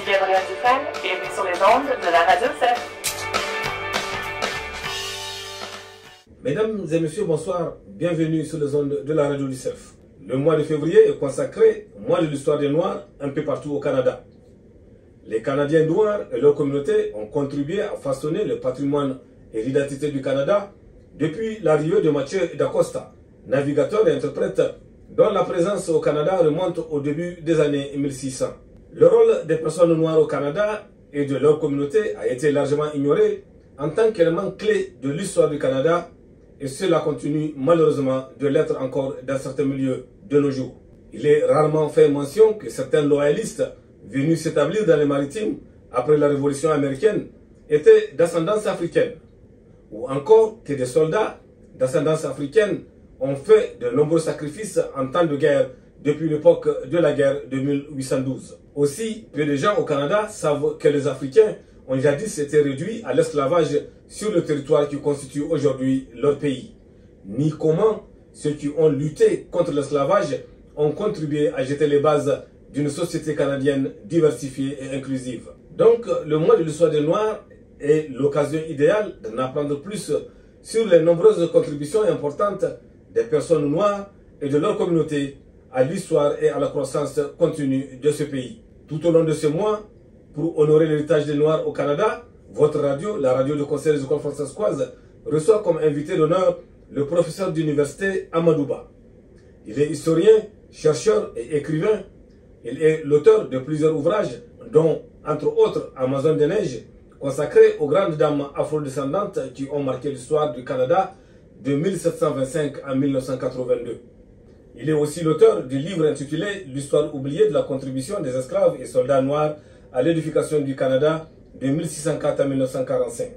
Gabriel Dufresne et vous sur les ondes de la radio CEF. Mesdames et messieurs, bonsoir. Bienvenue sur les ondes de la radio du CEF. Le mois de février est consacré au mois de l'histoire des Noirs un peu partout au Canada. Les Canadiens noirs et leurs communautés ont contribué à façonner le patrimoine et l'identité du Canada depuis l'arrivée de Mathieu d'Acosta, navigateur et interprète dont la présence au Canada remonte au début des années 1600. Le rôle des personnes noires au Canada et de leur communauté a été largement ignoré en tant qu'élément clé de l'histoire du Canada, et cela continue malheureusement de l'être encore dans certains milieux de nos jours. Il est rarement fait mention que certains loyalistes venus s'établir dans les maritimes après la Révolution américaine étaient d'ascendance africaine, ou encore que des soldats d'ascendance africaine ont fait de nombreux sacrifices en temps de guerre depuis l'époque de la guerre de 1812. Aussi, peu de gens au Canada savent que les Africains ont jadis été réduits à l'esclavage sur le territoire qui constitue aujourd'hui leur pays, ni comment ceux qui ont lutté contre l'esclavage ont contribué à jeter les bases d'une société canadienne diversifiée et inclusive. Donc, le mois de l'histoire des Noirs est l'occasion idéale d'en apprendre plus sur les nombreuses contributions importantes des personnes noires et de leur communauté à l'histoire et à la croissance continue de ce pays. Tout au long de ce mois, pour honorer l'héritage des Noirs au Canada, votre radio, la radio du Conseil des écoles françaises, reçoit comme invité d'honneur le professeur d'université Amadou Ba. Il est historien, chercheur et écrivain. Il est l'auteur de plusieurs ouvrages, dont, entre autres, Amazon des Neiges, consacré aux grandes dames afrodescendantes qui ont marqué l'histoire du Canada de 1725 à 1982. Il est aussi l'auteur du livre intitulé « L'histoire oubliée de la contribution des esclaves et soldats noirs à l'édification du Canada de 1604 à 1945 ».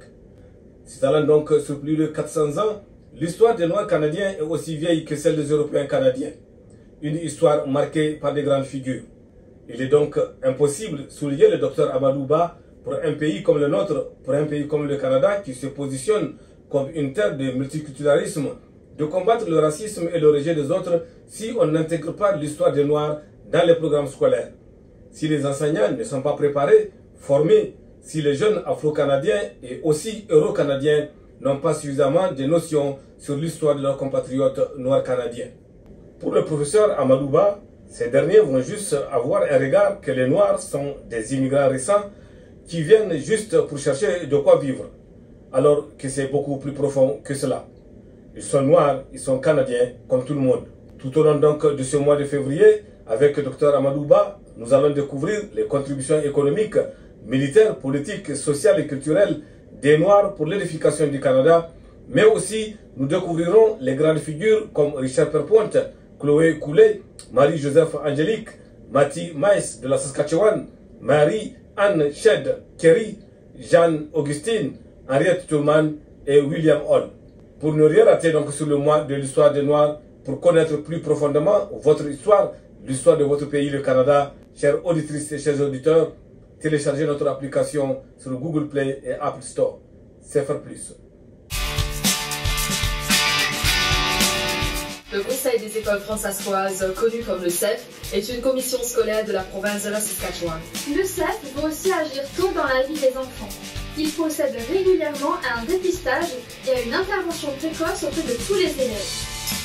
S'étalant donc sur plus de 400 ans, l'histoire des Noirs canadiens est aussi vieille que celle des Européens canadiens. Une histoire marquée par des grandes figures. Il est donc impossible, soulignait le docteur Amadou Ba, pour un pays comme le nôtre, pour un pays comme le Canada, qui se positionne comme une terre de multiculturalisme, de combattre le racisme et le rejet des autres si on n'intègre pas l'histoire des Noirs dans les programmes scolaires. Si les enseignants ne sont pas préparés, formés, si les jeunes afro-canadiens et aussi euro-canadiens n'ont pas suffisamment de notions sur l'histoire de leurs compatriotes noirs canadiens. Pour le professeur Amadou Ba, ces derniers vont juste avoir un regard que les Noirs sont des immigrants récents qui viennent juste pour chercher de quoi vivre, alors que c'est beaucoup plus profond que cela. Ils sont noirs, ils sont canadiens, comme tout le monde. Tout au long donc de ce mois de février, avec le docteur Amadou Ba, nous allons découvrir les contributions économiques, militaires, politiques, sociales et culturelles des Noirs pour l'édification du Canada, mais aussi nous découvrirons les grandes figures comme Richard Perpointe, Chloé Coulet, Marie-Joseph Angélique, Matty Maes de la Saskatchewan, Marie-Anne Shed Kerry, Jeanne-Augustine, Henriette Toulman et William Hall. Pour ne rien rater donc sur le mois de l'histoire des Noirs, pour connaître plus profondément votre histoire, l'histoire de votre pays, le Canada, chères auditrices et chers auditeurs, téléchargez notre application sur Google Play et Apple Store. C'est faire plus. Le Conseil des écoles françaisoises, connu comme le CEF, est une commission scolaire de la province de la Saskatchewan. Le CEF veut aussi agir tôt dans la vie des enfants. Il procède régulièrement à un dépistage et à une intervention précoce auprès de tous les élèves.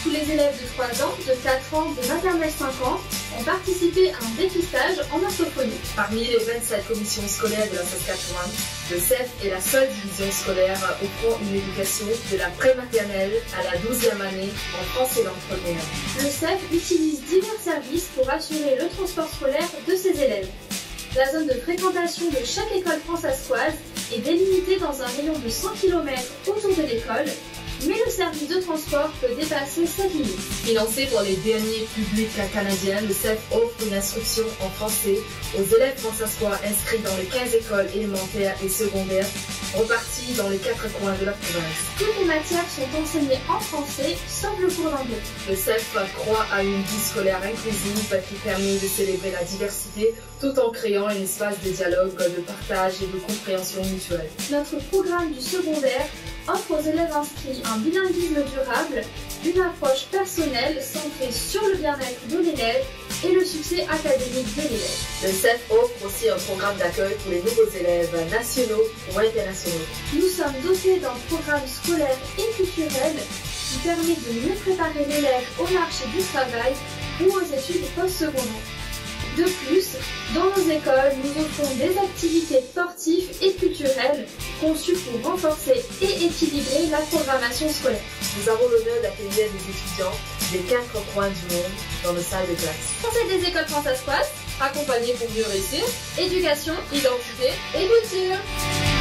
Tous les élèves de 3 ans, de 4 ans, de maternelle 5 ans ont participé à un dépistage en orthophonie. Parmi les 27 commissions scolaires de la Saskatchewan, le CEF est la seule division scolaire offrant une éducation de la prématernelle à la 12e année en français langue première. Le CEF utilise divers services pour assurer le transport scolaire de ses élèves. La zone de fréquentation de chaque école française est délimitée dans un rayon de 100 km autour de l'école, mais le service de transport peut dépasser cette limite. Financé pour les derniers publics canadiens, le CEF offre une instruction en français aux élèves françaisois inscrits dans les 15 écoles élémentaires et secondaires repartis dans les 4 coins de la province. Toutes les matières sont enseignées en français, sauf le cours d'anglais. Le CEF croit à une vie scolaire inclusive qui permet de célébrer la diversité tout en créant un espace de dialogue, de partage et de compréhension mutuelle. Notre programme du secondaire offre aux élèves inscrits un bilinguisme durable, une approche personnelle centrée sur le bien-être de l'élève et le succès académique de l'élève. Le CEF offre aussi un programme d'accueil pour les nouveaux élèves nationaux ou internationaux. Nous sommes dotés d'un programme scolaire et culturel qui permet de mieux préparer l'élève au marché du travail ou aux études postsecondaires. De plus, dans nos écoles, nous offrons des activités sportives et culturelles conçues pour renforcer et équilibrer la programmation scolaire. Nous avons l'honneur d'accueillir des étudiants des 4 coins du monde dans nos salles de classe. Conseil des écoles françaises, Accompagnés pour mieux réussir, éducation, identité et culture.